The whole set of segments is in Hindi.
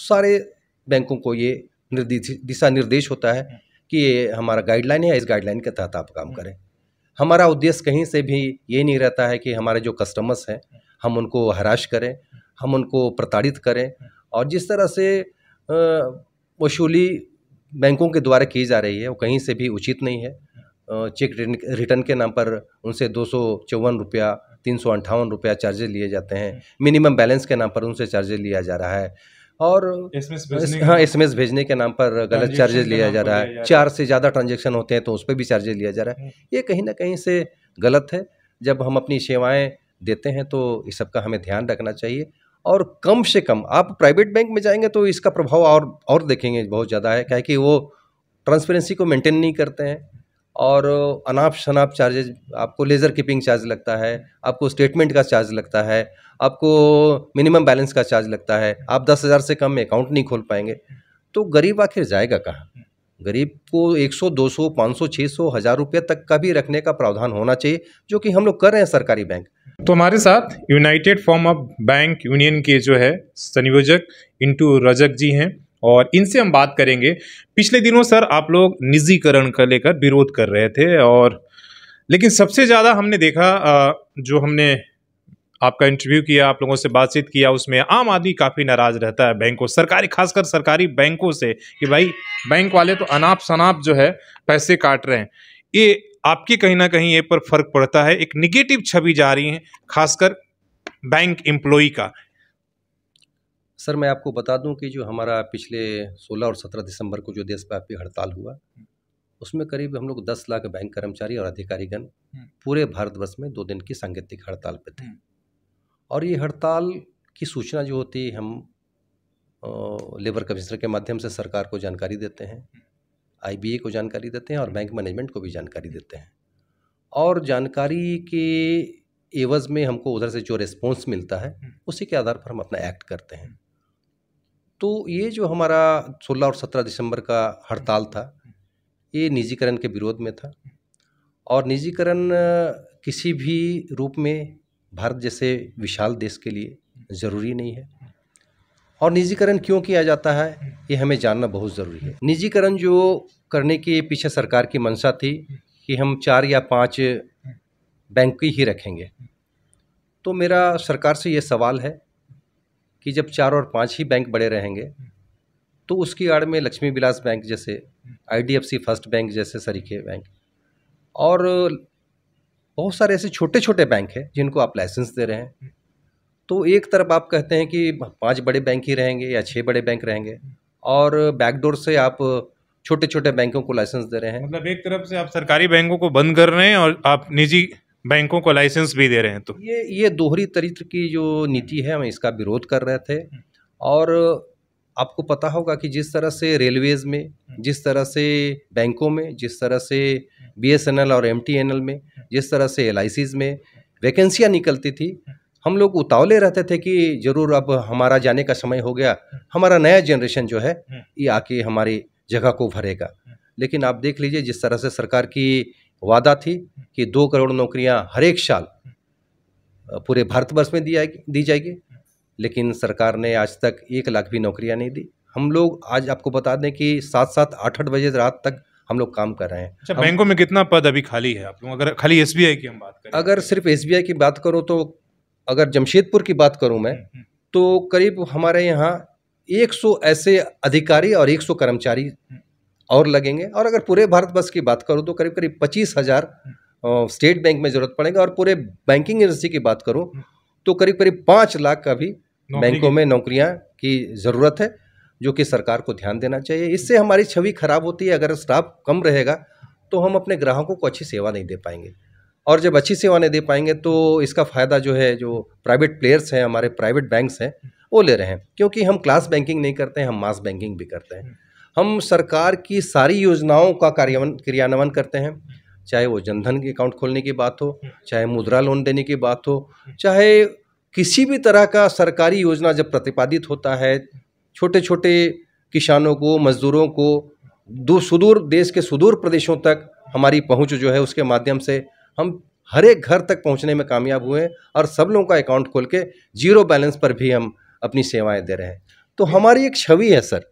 सारे बैंकों को ये दिशा निर्देश होता है कि ये हमारा गाइडलाइन है, इस गाइडलाइन के तहत आप काम करें। हमारा उद्देश्य कहीं से भी ये नहीं रहता है कि हमारे जो कस्टमर्स हैं हम उनको हराश करें, हम उनको प्रताड़ित करें। और जिस तरह से वसूली बैंकों के द्वारा की जा रही है वो कहीं से भी उचित नहीं है। चेक रिटर्न के नाम पर उनसे 254 रुपया, 358 रुपया चार्जेज लिए जाते हैं। मिनिमम बैलेंस के नाम पर उनसे चार्जेज लिया जा रहा है और एसएमएस भेजने के नाम पर गलत चार्जेस लिया जा रहा है। 4 से ज़्यादा ट्रांजैक्शन होते हैं तो उस पर भी चार्जेस लिया जा रहा है। ये कहीं ना कहीं से गलत है। जब हम अपनी सेवाएं देते हैं तो इस सब का हमें ध्यान रखना चाहिए। और कम से कम आप प्राइवेट बैंक में जाएंगे तो इसका प्रभाव और देखेंगे बहुत ज़्यादा है, क्या है कि वो ट्रांसपेरेंसी को मेंटेन नहीं करते हैं और अनाप शनाप चार्जेज, आपको लेज़र कीपिंग चार्ज लगता है, आपको स्टेटमेंट का चार्ज लगता है, आपको मिनिमम बैलेंस का चार्ज लगता है। आप 10,000 से कम में अकाउंट नहीं खोल पाएंगे तो गरीब आखिर जाएगा कहाँ? गरीब को 100, 200, 500, 600, 1000 रुपये तक का भी रखने का प्रावधान होना चाहिए, जो कि हम लोग कर रहे हैं सरकारी बैंक। तो हमारे साथ United form of bank union के जो है संयोजक इंटू रजक जी हैं और इनसे हम बात करेंगे। पिछले दिनों सर आप लोग निजीकरण का लेकर विरोध कर रहे थे और लेकिन सबसे ज़्यादा हमने देखा जो हमने आपका इंटरव्यू किया, आप लोगों से बातचीत किया, उसमें आम आदमी काफ़ी नाराज रहता है बैंकों, सरकारी, खासकर सरकारी बैंकों से कि भाई बैंक वाले तो अनाप शनाप जो है पैसे काट रहे हैं। ये आपकी कहीं ना कहीं ये पर फर्क पड़ता है, एक निगेटिव छवि जा रही है खासकर बैंक एम्प्लॉई का। सर मैं आपको बता दूं कि जो हमारा पिछले 16 और 17 दिसंबर को जो देशव्यापी हड़ताल हुआ उसमें करीब हम लोग 10 लाख बैंक कर्मचारी और अधिकारीगण पूरे भारतवर्ष में 2 दिन की सांकेतिक हड़ताल पे थे। और ये हड़ताल की सूचना जो होती है हम लेबर कमिश्नर के माध्यम से सरकार को जानकारी देते हैं, आईबीए को जानकारी देते हैं और बैंक मैनेजमेंट को भी जानकारी देते हैं। और जानकारी के एवज में हमको उधर से जो रिस्पॉन्स मिलता है उसी के आधार पर हम अपना एक्ट करते हैं। तो ये जो हमारा 16 और 17 दिसंबर का हड़ताल था ये निजीकरण के विरोध में था। और निजीकरण किसी भी रूप में भारत जैसे विशाल देश के लिए ज़रूरी नहीं है। और निजीकरण क्यों किया जाता है ये हमें जानना बहुत ज़रूरी है। निजीकरण जो करने के पीछे सरकार की मंशा थी कि हम 4 या 5 बैंक ही रखेंगे। तो मेरा सरकार से ये सवाल है कि जब 4 और 5 ही बैंक बड़े रहेंगे तो उसकी आड़ में लक्ष्मी विलास बैंक जैसे, आईडीएफसी फर्स्ट बैंक जैसे सरीखे बैंक और बहुत सारे ऐसे छोटे छोटे बैंक हैं जिनको आप लाइसेंस दे रहे हैं। तो एक तरफ आप कहते हैं कि 5 बड़े बैंक ही रहेंगे या 6 बड़े बैंक रहेंगे और बैकडोर से आप छोटे छोटे बैंकों को लाइसेंस दे रहे हैं। मतलब एक तरफ से आप सरकारी बैंकों को बंद कर रहे हैं और आप निजी बैंकों को लाइसेंस भी दे रहे हैं। तो ये दोहरी चरित्र की जो नीति है हम इसका विरोध कर रहे थे। और आपको पता होगा कि जिस तरह से रेलवेज में, जिस तरह से बैंकों में, जिस तरह से बीएसएनएल और एमटीएनएल में, जिस तरह से एलआईसीज में वैकेंसियाँ निकलती थी, हम लोग उतावले रहते थे कि ज़रूर अब हमारा जाने का समय हो गया, हमारा नया जनरेशन जो है ये आके हमारी जगह को भरेगा। लेकिन आप देख लीजिए जिस तरह से सरकार की वादा थी कि 2 करोड़ नौकरियां हर एक साल पूरे भारतवर्ष में दी जाएगी, लेकिन सरकार ने आज तक 1 लाख भी नौकरियां नहीं दी। हम लोग आज आपको बता दें कि 7-7, 8-8 बजे रात तक हम लोग काम कर रहे हैं। अच्छा, बैंकों में कितना पद अभी खाली है आप लोग, अगर खाली एसबीआई की हम बात करें? अगर सिर्फ एसबीआई की बात करो तो, अगर जमशेदपुर की बात करूं मैं तो करीब हमारे यहाँ 100 ऐसे अधिकारी और 100 कर्मचारी और लगेंगे। और अगर पूरे भारतवर्ष की बात करूं तो करीब करीब 25,000 स्टेट बैंक में ज़रूरत पड़ेगा। और पूरे बैंकिंग इंडस्ट्री की बात करूं तो करीब करीब 5 लाख का भी बैंकों में नौकरियां की ज़रूरत है, जो कि सरकार को ध्यान देना चाहिए। इससे हमारी छवि खराब होती है। अगर स्टाफ कम रहेगा तो हम अपने ग्राहकों को अच्छी सेवा नहीं दे पाएंगे, और जब अच्छी सेवा नहीं दे पाएंगे तो इसका फ़ायदा जो है जो प्राइवेट प्लेयर्स हैं, हमारे प्राइवेट बैंक्स हैं, वो ले रहे हैं। क्योंकि हम क्लास बैंकिंग नहीं करते हैं, हम मास बैंकिंग भी करते हैं। हम सरकार की सारी योजनाओं का क्रियान्वयन करते हैं, चाहे वो जनधन के अकाउंट खोलने की बात हो, चाहे मुद्रा लोन देने की बात हो, चाहे किसी भी तरह का सरकारी योजना जब प्रतिपादित होता है, छोटे छोटे किसानों को, मजदूरों को सुदूर देश के सुदूर प्रदेशों तक हमारी पहुंच जो है उसके माध्यम से हम हर एक घर तक पहुंचने में कामयाब हुए हैं। और सब लोगों का अकाउंट खोल के 0 बैलेंस पर भी हम अपनी सेवाएं दे रहे हैं। तो हमारी एक छवि है सर।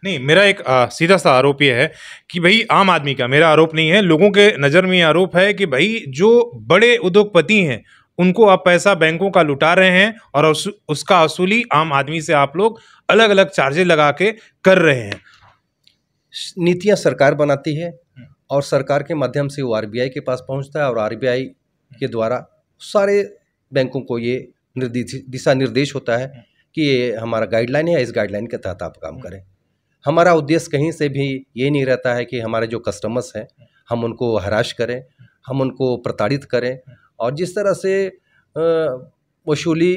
नहीं, मेरा एक सीधा सा आरोप ये है कि भाई आम आदमी का, मेरा आरोप नहीं है, लोगों के नज़र में ये आरोप है कि भाई जो बड़े उद्योगपति हैं उनको आप पैसा बैंकों का लुटा रहे हैं और उसका वसूली आम आदमी से आप लोग अलग अलग चार्जेस लगा के कर रहे हैं। नीतियां सरकार बनाती है और सरकार के माध्यम से वो आरबीआई के पास पहुंचता है और आरबीआई के द्वारा सारे बैंकों को ये दिशा निर्देश होता है कि ये हमारा गाइडलाइन है, इस गाइडलाइन के तहत आप काम करें। हमारा उद्देश्य कहीं से भी ये नहीं रहता है कि हमारे जो कस्टमर्स हैं हम उनको हराश करें, हम उनको प्रताड़ित करें। और जिस तरह से वसूली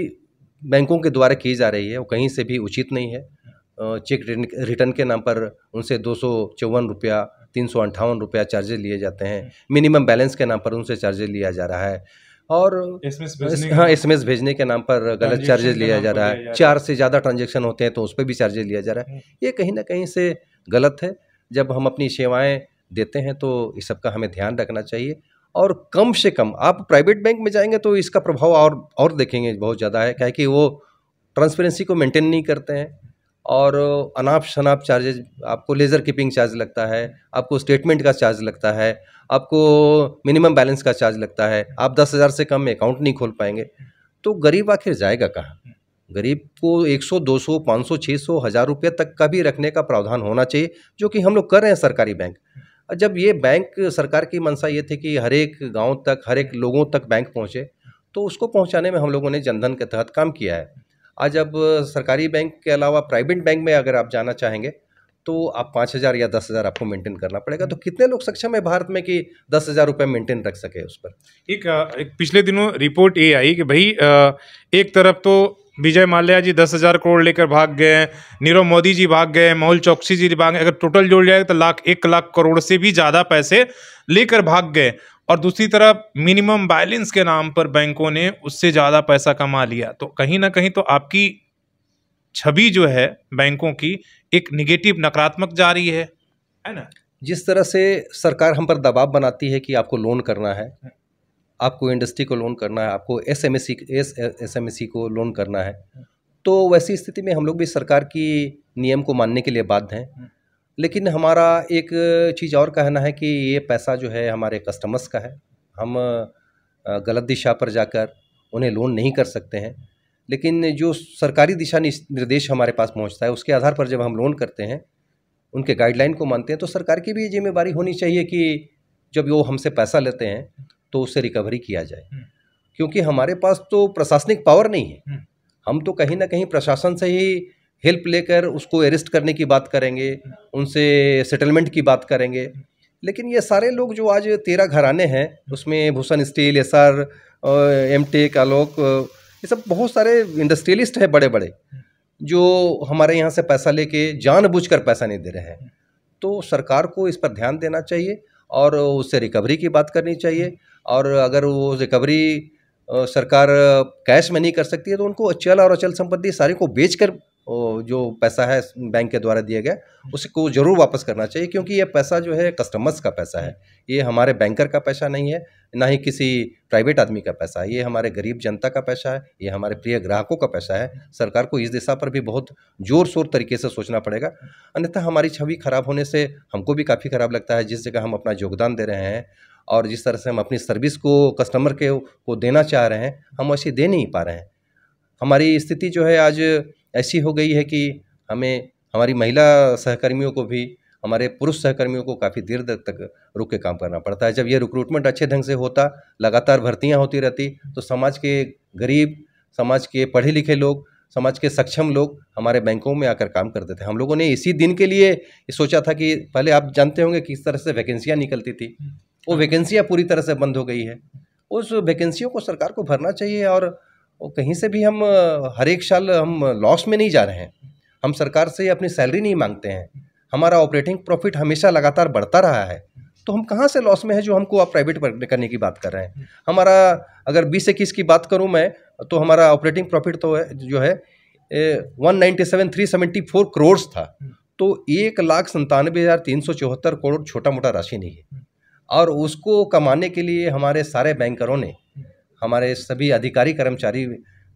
बैंकों के द्वारा की जा रही है वो कहीं से भी उचित नहीं है। चेक रिटर्न के नाम पर उनसे 254 रुपया, 358 रुपया चार्जेस लिए जाते हैं। मिनिमम बैलेंस के नाम पर उनसे चार्जेस लिया जा रहा है और एसएमएस भेजने के नाम पर गलत चार्जेस लिया जा रहा है। 4 से ज़्यादा ट्रांजैक्शन होते हैं तो उस पर भी चार्जेस लिया जा रहा है। ये कहीं ना कहीं से गलत है। जब हम अपनी सेवाएं देते हैं तो इस सब का हमें ध्यान रखना चाहिए। और कम से कम आप प्राइवेट बैंक में जाएंगे तो इसका प्रभाव और देखेंगे बहुत ज़्यादा है, क्या है कि वो ट्रांसपेरेंसी को मेंटेन नहीं करते हैं और अनाप शनाप चार्जेस, आपको लेज़र कीपिंग चार्ज लगता है, आपको स्टेटमेंट का चार्ज लगता है, आपको मिनिमम बैलेंस का चार्ज लगता है। आप 10,000 से कम में अकाउंट नहीं खोल पाएंगे तो गरीब आखिर जाएगा कहाँ? गरीब को 100, 200, 500, 600, 1000 रुपये तक का भी रखने का प्रावधान होना चाहिए, जो कि हम लोग कर रहे हैं सरकारी बैंक। जब ये बैंक, सरकार की मंशा ये थी कि हर एक गाँव तक, हर एक लोगों तक बैंक पहुँचे, तो उसको पहुँचाने में हम लोगों ने जनधन के तहत काम किया है। आज अब सरकारी बैंक के अलावा प्राइवेट बैंक में अगर आप जाना चाहेंगे तो आप 5,000 या 10,000 आपको मेंटेन करना पड़ेगा। तो कितने लोग सक्षम है भारत में कि 10,000 रुपये मेंटेन रख सके उस पर? एक पिछले दिनों रिपोर्ट ये आई कि भाई एक तरफ तो विजय माल्या जी 10,000 करोड़ लेकर भाग गए, नीरव मोदी जी भाग गए, मेहुल चोकसी जी भाग गए, अगर टोटल जोड़ जाए तो 1 लाख करोड़ से भी ज़्यादा पैसे लेकर भाग गए। और दूसरी तरफ मिनिमम बैलेंस के नाम पर बैंकों ने उससे ज़्यादा पैसा कमा लिया। तो कहीं ना कहीं तो आपकी छवि जो है बैंकों की एक निगेटिव, नकारात्मक जा रही है ना? जिस तरह से सरकार हम पर दबाव बनाती है कि आपको लोन करना है, आपको इंडस्ट्री को लोन करना है, आपको एसएमएसई को लोन करना है, तो वैसी स्थिति में हम लोग भी सरकार की नियम को मानने के लिए बाध्य हैं। लेकिन हमारा एक चीज़ और कहना है कि ये पैसा जो है हमारे कस्टमर्स का है। हम गलत दिशा पर जाकर उन्हें लोन नहीं कर सकते हैं। लेकिन जो सरकारी दिशा निर्देश हमारे पास पहुंचता है उसके आधार पर जब हम लोन करते हैं, उनके गाइडलाइन को मानते हैं, तो सरकार की भी ये जिम्मेदारी होनी चाहिए कि जब वो हमसे पैसा लेते हैं तो उससे रिकवरी किया जाए। क्योंकि हमारे पास तो प्रशासनिक पावर नहीं है। हम तो कहीं ना कहीं प्रशासन से ही हेल्प लेकर उसको अरेस्ट करने की बात करेंगे, उनसे सेटलमेंट की बात करेंगे। लेकिन ये सारे लोग जो आज 13 घराने हैं, उसमें भूषण स्टील, एसआर, एमटेक, आलोक, ये सब बहुत सारे इंडस्ट्रियलिस्ट हैं बड़े बड़े, जो हमारे यहाँ से पैसा लेके जानबूझकर पैसा नहीं दे रहे हैं। तो सरकार को इस पर ध्यान देना चाहिए और उससे रिकवरी की बात करनी चाहिए। और अगर वो रिकवरी सरकार कैश में नहीं कर सकती है तो उनको अचल और अचल संपत्ति सारी को बेचकर जो पैसा है बैंक के द्वारा दिया गया उसको ज़रूर वापस करना चाहिए। क्योंकि ये पैसा जो है कस्टमर्स का पैसा है, ये हमारे बैंकर का पैसा नहीं है, ना ही किसी प्राइवेट आदमी का पैसा है। ये हमारे गरीब जनता का पैसा है, ये हमारे प्रिय ग्राहकों का पैसा है। सरकार को इस दिशा पर भी बहुत ज़ोर शोर तरीके से सोचना पड़ेगा, अन्यथा हमारी छवि खराब होने से हमको भी काफ़ी ख़राब लगता है। जिस जगह हम अपना योगदान दे रहे हैं और जिस तरह से हम अपनी सर्विस को कस्टमर को देना चाह रहे हैं, हम ऐसे दे नहीं पा रहे हैं। हमारी स्थिति जो है आज ऐसी हो गई है कि हमें, हमारी महिला सहकर्मियों को भी, हमारे पुरुष सहकर्मियों को काफ़ी देर तक रुक के काम करना पड़ता है। जब ये रिक्रूटमेंट अच्छे ढंग से होता, लगातार भर्तियां होती रहती, तो समाज के गरीब, समाज के पढ़े लिखे लोग, समाज के सक्षम लोग हमारे बैंकों में आकर काम करते थे। हम लोगों ने इसी दिन के लिए सोचा था कि पहले आप जानते होंगे किस तरह से वैकेंसियाँ निकलती थी, वो वैकेंसियाँ पूरी तरह से बंद हो गई है। उस वैकेंसियों को सरकार को भरना चाहिए और कहीं से भी हम हर एक साल हम लॉस में नहीं जा रहे हैं। हम सरकार से अपनी सैलरी नहीं मांगते हैं, हमारा ऑपरेटिंग प्रॉफिट हमेशा लगातार बढ़ता रहा है, तो हम कहाँ से लॉस में है जो हमको आप प्राइवेट करने की बात कर रहे हैं। हमारा अगर 20-21 की बात करूँ मैं, तो हमारा ऑपरेटिंग प्रॉफिट तो है जो है 197,374 करोड़ था। तो 1,97,374 करोड़ छोटा मोटा राशि नहीं है। और उसको कमाने के लिए हमारे सारे बैंकरों ने, हमारे सभी अधिकारी कर्मचारी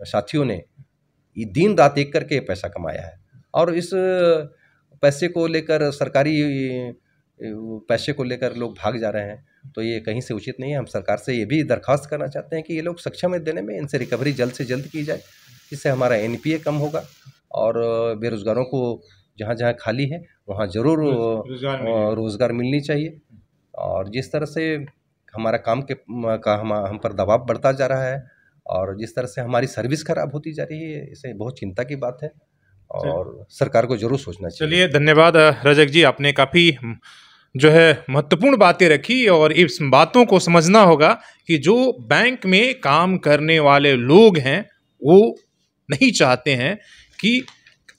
साथियों ने दिन रात एक करके पैसा कमाया है। और इस पैसे को लेकर, सरकारी पैसे को लेकर लोग भाग जा रहे हैं, तो ये कहीं से उचित नहीं है। हम सरकार से ये भी दरख्वास्त करना चाहते हैं कि ये लोग सक्षम है देने में, इनसे रिकवरी जल्द से जल्द की जाए, इससे हमारा एनपीए कम होगा और बेरोज़गारों को जहाँ जहाँ खाली है वहाँ ज़रूर रोज़गार मिलनी चाहिए। और जिस तरह से हमारा काम हम पर दबाव बढ़ता जा रहा है और जिस तरह से हमारी सर्विस खराब होती जा रही है, इसे बहुत चिंता की बात है और सरकार को जरूर सोचना चाहिए। चलिए, धन्यवाद रजक जी, आपने काफ़ी जो है महत्वपूर्ण बातें रखी और इस बातों को समझना होगा कि जो बैंक में काम करने वाले लोग हैं वो नहीं चाहते हैं कि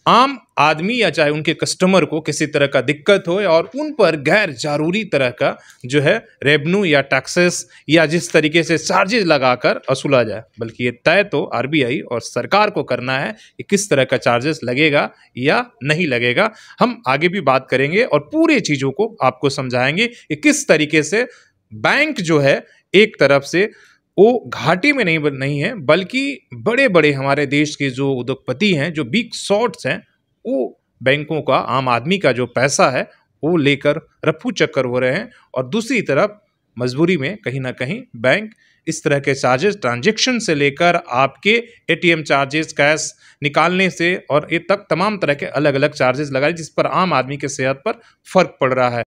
आम आदमी या चाहे उनके कस्टमर को किसी तरह का दिक्कत हो और उन पर गैर जरूरी तरह का जो है रेवेन्यू या टैक्सेस या जिस तरीके से चार्जेस लगाकर वसूला जाए, बल्कि ये तय तो आरबीआई और सरकार को करना है कि किस तरह का चार्जेस लगेगा या नहीं लगेगा। हम आगे भी बात करेंगे और पूरी चीज़ों को आपको समझाएंगे कि किस तरीके से बैंक जो है एक तरफ से वो घाटे में नहीं है, बल्कि बड़े बड़े हमारे देश के जो उद्योगपति हैं, जो बिग शॉट्स हैं, वो बैंकों का, आम आदमी का जो पैसा है वो लेकर रफू चक्कर हो रहे हैं। और दूसरी तरफ मजबूरी में कहीं ना कहीं बैंक इस तरह के चार्जेस, ट्रांजैक्शन से लेकर आपके एटीएम चार्जेस, कैश निकालने से और ये तक तमाम तरह के अलग अलग चार्जेस लगाए, जिस पर आम आदमी के सेहत पर फर्क पड़ रहा है।